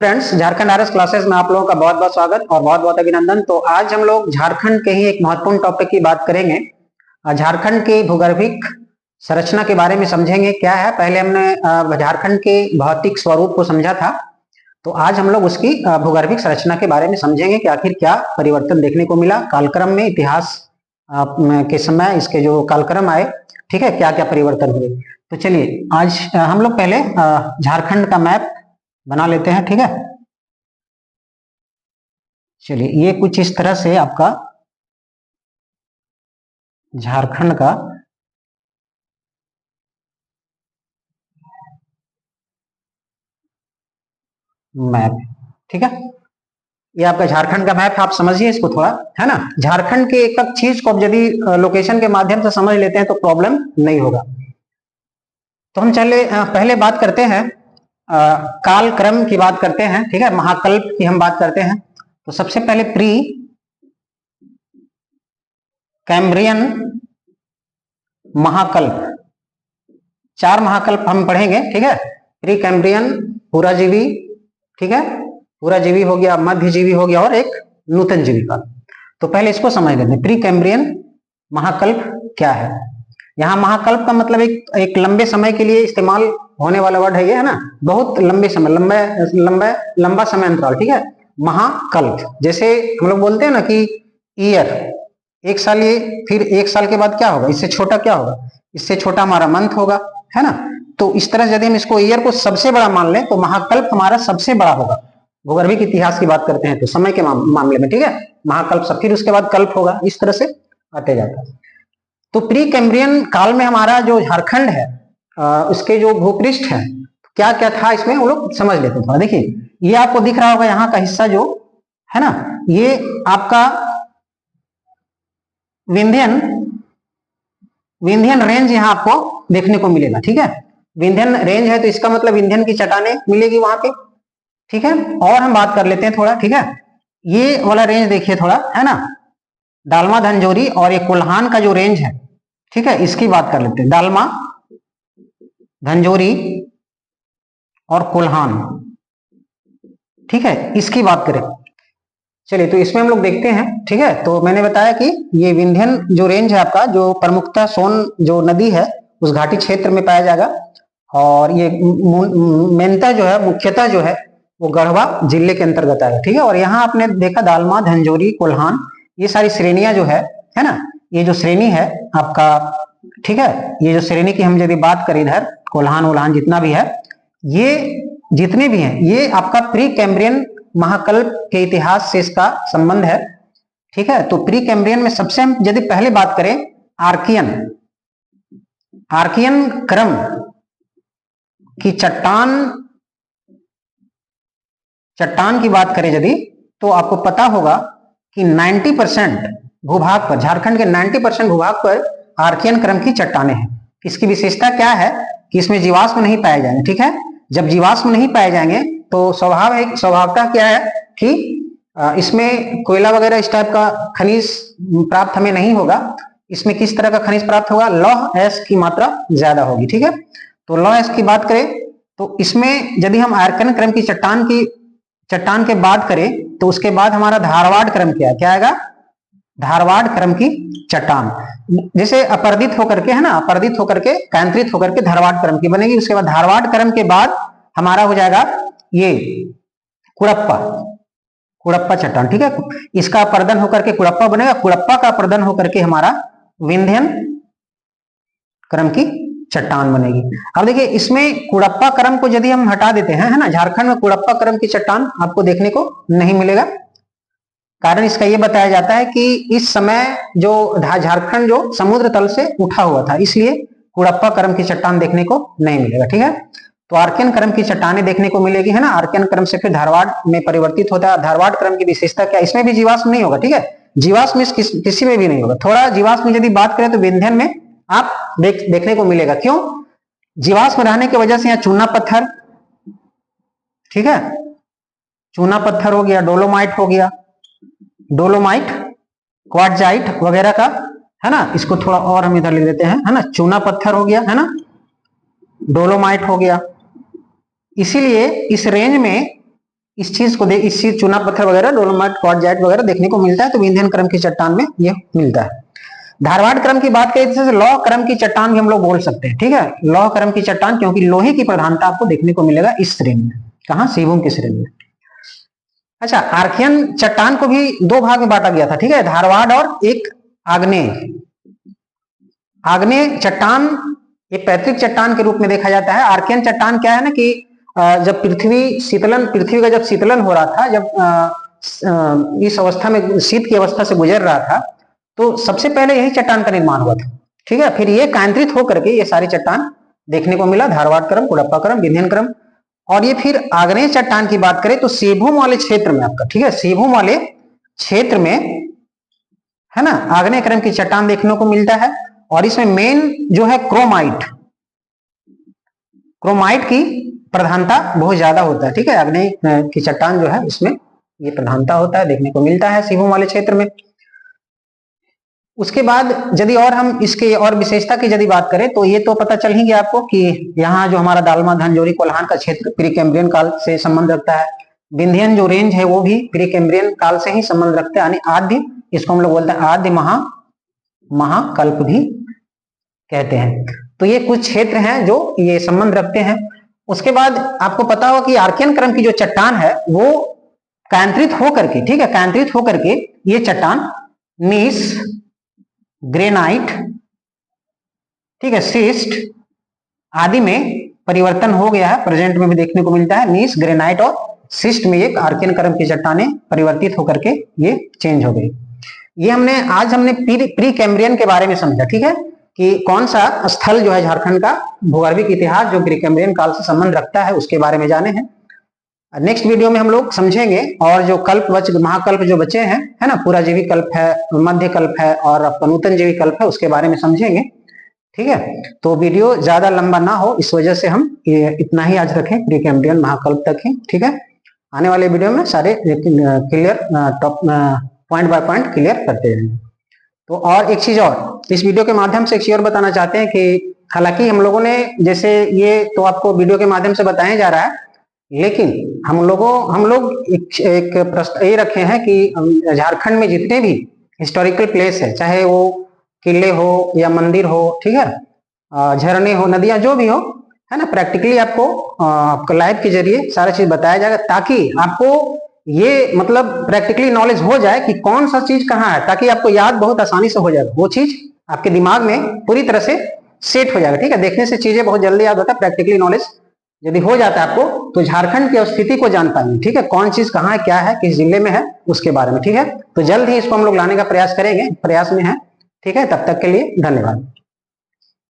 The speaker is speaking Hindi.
फ्रेंड्स, झारखंड आरएस क्लासेस में आप लोगों का बहुत बहुत स्वागत और बहुत बहुत अभिनंदन। तो आज हम लोग झारखंड के ही एक महत्वपूर्ण टॉपिक की बात करेंगे। झारखंड की भूगर्भिक संरचना के बारे में समझेंगे। क्या है, पहले हमने झारखंड के भौतिक स्वरूप को समझा था, तो आज हम लोग उसकी भूगर्भिक संरचना के बारे में समझेंगे कि आखिर क्या परिवर्तन देखने को मिला कालक्रम में, इतिहास के समय इसके जो कालक्रम आए, ठीक है, क्या क्या परिवर्तन हुए। तो चलिए आज हम लोग पहले झारखंड का मैप बना लेते हैं, ठीक है। चलिए, ये कुछ इस तरह से आपका झारखंड का मैप, ठीक है। ये आपका झारखंड का मैप है, आप समझिए इसको थोड़ा, है ना। झारखंड के एक एक चीज को यदि लोकेशन के माध्यम से समझ लेते हैं तो प्रॉब्लम नहीं होगा। तो हम चले पहले बात करते हैं कालक्रम की बात करते हैं, ठीक है। महाकल्प की हम बात करते हैं। तो सबसे पहले प्री कैम्ब्रियन महाकल्प, 4 महाकल्प हम पढ़ेंगे, ठीक है। प्री कैम्ब्रियन, पुराजीवी, ठीक है, पुराजीवी हो गया, मध्यजीवी हो गया और एक नूतन जीवी काल। तो पहले इसको समझ लेते हैं, प्री कैम्ब्रियन महाकल्प क्या है। यहाँ महाकल्प का मतलब एक लंबे समय के लिए इस्तेमाल होने वाला वर्ड है ये, है ना। बहुत लंबे समय, लंबा समय अंतराल, ठीक है। महाकल्प, जैसे हम लोग बोलते हैं ना कि ईयर, एक साल, ये फिर एक साल के बाद क्या होगा, इससे छोटा क्या होगा, इससे छोटा हमारा मंथ होगा, है ना। तो इस तरह यदि हम इसको ईयर को सबसे बड़ा मान लें तो महाकल्प हमारा सबसे बड़ा होगा। भूगर्भिक इतिहास की बात करते हैं तो समय के मामले में, ठीक है, महाकल्प सब, फिर उसके बाद कल्प होगा, इस तरह से आते जाता है। तो प्री कैम्ब्रियन काल में हमारा जो झारखंड है, उसके जो भूपृष्ठ है, क्या क्या था इसमें वो लोग समझ लेते हैं। देखिए, ये आपको दिख रहा होगा यहाँ का हिस्सा जो है ना, ये आपका विंध्यन रेंज यहाँ आपको देखने को मिलेगा, ठीक है। विंध्यन रेंज है तो इसका मतलब विंध्यन की चट्टानें मिलेगी वहां पे, ठीक है। और हम बात कर लेते हैं थोड़ा, ठीक है, ये वाला रेंज देखिए थोड़ा, है ना, दालमा धनजोरी और ये कोल्हान का जो रेंज है, ठीक है, इसकी बात कर लेते हैं। दालमा धनजोरी और कोल्हान, ठीक है, इसकी बात करें। चलिए, तो इसमें हम लोग देखते हैं, ठीक है। तो मैंने बताया कि ये विंध्यन जो रेंज है आपका, जो प्रमुखता सोन जो नदी है उस घाटी क्षेत्र में पाया जाएगा, और ये मेनता जो है, मुख्यतः जो है वो गढ़वा जिले के अंतर्गत आएगा, ठीक है। और यहाँ आपने देखा दालमा धनजोरी कोल्हान, ये सारी श्रेणियां जो है ना, ये जो श्रेणी है आपका, ठीक है, ये जो श्रेणी की हम यदि बात करें, इधर कोल्हान वोल्हान जितना भी है, ये जितने भी हैं, ये आपका प्री कैम्ब्रियन महाकल्प के इतिहास से इसका संबंध है, ठीक है। तो प्री कैम्ब्रियन में सबसे हम यदि पहले बात करें आर्कियन क्रम की चट्टान की बात करें यदि, तो आपको पता होगा कि 90% भूभाग पर, झारखंड के 90% भूभाग पर आर्कियन क्रम की चट्टानें हैं। इसकी विशेषता क्या है कि इसमें जीवाश्म नहीं पाए जाएंगे, ठीक है। जब जीवाश्म नहीं पाए जाएंगे तो स्वभावतः क्या है कि इसमें कोयला वगैरह इस टाइप का खनिज प्राप्त हमें नहीं होगा। इसमें किस तरह का खनिज प्राप्त होगा, लौह एस की मात्रा ज्यादा होगी, ठीक है। तो लौह एस की बात करें तो इसमें यदि हम आर्कियन क्रम की चट्टान के बात करें तो उसके बाद हमारा धारवाड़ क्रम क्या आएगा, धारवाड़ क्रम की चट्टान, जैसे अपर्दित होकर के, है ना, अपर्दित होकर के केंद्रित होकर के धारवाड़ क्रम की बनेगी। उसके बाद धारवाड़ क्रम के बाद हमारा हो जाएगा ये कुड़प्पा चट्टान, ठीक है। इसका अपर्दन होकर के कुड़प्पा बनेगा, कुड़प्पा का अपर्दन होकर के हमारा विंध्यन क्रम की चट्टान बनेगी। अब देखिए, इसमें कुड़प्पा क्रम को यदि हम हटा देते हैं, है ना, झारखंड में कुड़प्पा क्रम की चट्टान आपको देखने को नहीं मिलेगा। कारण इसका यह बताया जाता है कि इस समय जो झारखंड जो समुद्र तल से उठा हुआ था, इसलिए कुड़प्पा क्रम की चट्टान देखने को नहीं मिलेगा, ठीक है। तो आर्कियन क्रम की चट्टानें देखने को मिलेगी, है ना। आर्कियन क्रम से फिर धारवाड़ में परिवर्तित होता है। धारवाड़ क्रम की विशेषता क्या, इसमें भी जीवाश्म नहीं होगा, ठीक है, जीवाश्म किसी में भी नहीं होगा। थोड़ा जीवाश्म यदि बात करें तो विंध्यन में आप देखने को मिलेगा। क्यों, जीवाश्म रहने की वजह से यहाँ चूना पत्थर, ठीक है, चूना पत्थर हो गया, डोलोमाइट क्वार्टजाइट वगैरह का, है ना। इसको थोड़ा और हम इधर लिख देते हैं, है ना, चूना पत्थर हो गया, है ना, डोलोमाइट हो गया। इसीलिए इस रेंज में इस चीज को इस चीज चूना पत्थर वगैरह, डोलोमाइट, क्वार्टजाइट वगैरह देखने को मिलता है, तो विंध्यन क्रम की चट्टान में ये मिलता है। धारवाड़ क्रम की बात करें तो लौह क्रम की चट्टान भी हम लोग बोल सकते हैं, ठीक है, लौह क्रम की चट्टान, क्योंकि लोहे की प्रधानता आपको देखने को मिलेगा इस श्रेणी में। कहां? सिंहभूम की श्रेणी में। अच्छा, आर्कियन चट्टान को भी दो भाग में बांटा गया था, ठीक है, धारवाड़ और एक आग्नेय। आग्नेय चट्टान ये पैतृक चट्टान के रूप में देखा जाता है। आर्कियन चट्टान क्या है ना कि जब पृथ्वी का जब शीतलन हो रहा था, जब इस अवस्था में शीत की अवस्था से गुजर रहा था, तो सबसे पहले यही चट्टान का निर्माण हुआ था, ठीक है। फिर ये कायांतरित होकर के ये सारी चट्टान देखने को मिला, धारवाड़ क्रम, कुडप्पा क्रम, विंध्यन क्रम। और ये फिर आग्नेय चट्टान की बात करें तो सिंहभूम वाले क्षेत्र में आपका, ठीक है, सिंहभूम वाले क्षेत्र में है ना आग्नेय क्रम की चट्टान देखने को मिलता है। और इसमें मेन जो है क्रोमाइट की प्रधानता बहुत ज्यादा होता है, ठीक है। आग्नेय की चट्टान जो है इसमें ये प्रधानता होता है, देखने को मिलता है सिंहभूम वाले क्षेत्र में। उसके बाद यदि और हम इसके और विशेषता की यदि बात करें तो ये तो पता चल ही गया आपको कि यहाँ जो हमारा दालमा, धनजोरी, कोल्हान का क्षेत्र प्री कैम्ब्रियन काल से संबंध रखता है। विंध्यन जो रेंज है वो भी प्री कैम्ब्रियन काल से ही संबंध रखता है, यानी आद्य, इसको हम लोग बोलते हैं आद्य महाकल्प भी कहते हैं। तो ये कुछ क्षेत्र हैं जो ये संबंध रखते हैं। उसके बाद आपको पता होगा कि आर्कियन क्रम की जो चट्टान है वो कायांतरित होकर के, ठीक है, कायांतरित होकर के ये चट्टान नीस, ग्रेनाइट, ठीक है, सिस्ट आदि में परिवर्तन हो गया है, प्रेजेंट में भी देखने को मिलता है। नीस, ग्रेनाइट और सिस्ट में ये आर्कियन क्रम की चट्टानें परिवर्तित होकर के ये चेंज हो गई। ये आज हमने प्री कैम्ब्रियन के बारे में समझा, ठीक है, कि कौन सा स्थल जो है झारखंड का भूगर्भिक इतिहास जो प्री कैम्ब्रियन काल से संबंध रखता है उसके बारे में जाने हैं। नेक्स्ट वीडियो में हम लोग समझेंगे और जो महाकल्प जो बचे हैं, है ना, पुराजीवी कल्प है, मध्य कल्प है और नूतन जीवी कल्प है, उसके बारे में समझेंगे, ठीक है। तो वीडियो ज्यादा लंबा ना हो इस वजह से हम इतना ही आज रखें, प्री कैम्ब्रियन महाकल्प तक ही, ठीक है। आने वाले वीडियो में सारे clear point by point clear करते हैं। तो और एक चीज और इस वीडियो के माध्यम से एक चीज और बताना चाहते हैं कि हालांकि हम लोगों ने जैसे ये तो आपको वीडियो के माध्यम से बताया जा रहा है, लेकिन हम लोग एक प्रश्न ये रखे हैं कि झारखंड में जितने भी हिस्टोरिकल प्लेस है, चाहे वो किले हो या मंदिर हो, ठीक है, झरने हो, नदियां जो भी हो, है ना, प्रैक्टिकली आपको लाइव के जरिए सारा चीज बताया जाएगा, ताकि आपको ये मतलब प्रैक्टिकली नॉलेज हो जाए कि कौन सा चीज कहाँ है, ताकि आपको याद बहुत आसानी से हो जाएगा, वो चीज आपके दिमाग में पूरी तरह से सेट हो जाएगा, ठीक है। देखने से चीजें बहुत जल्दी याद होता है, प्रैक्टिकली नॉलेज यदि हो जाता है आपको तो झारखंड की स्थिति को जान पाएंगे, ठीक है, कौन चीज कहाँ है, क्या है, किस जिले में है, उसके बारे में, ठीक है। तो जल्द ही इसको हम लोग लाने का प्रयास करेंगे, प्रयास में है, ठीक है। तब तक के लिए धन्यवाद।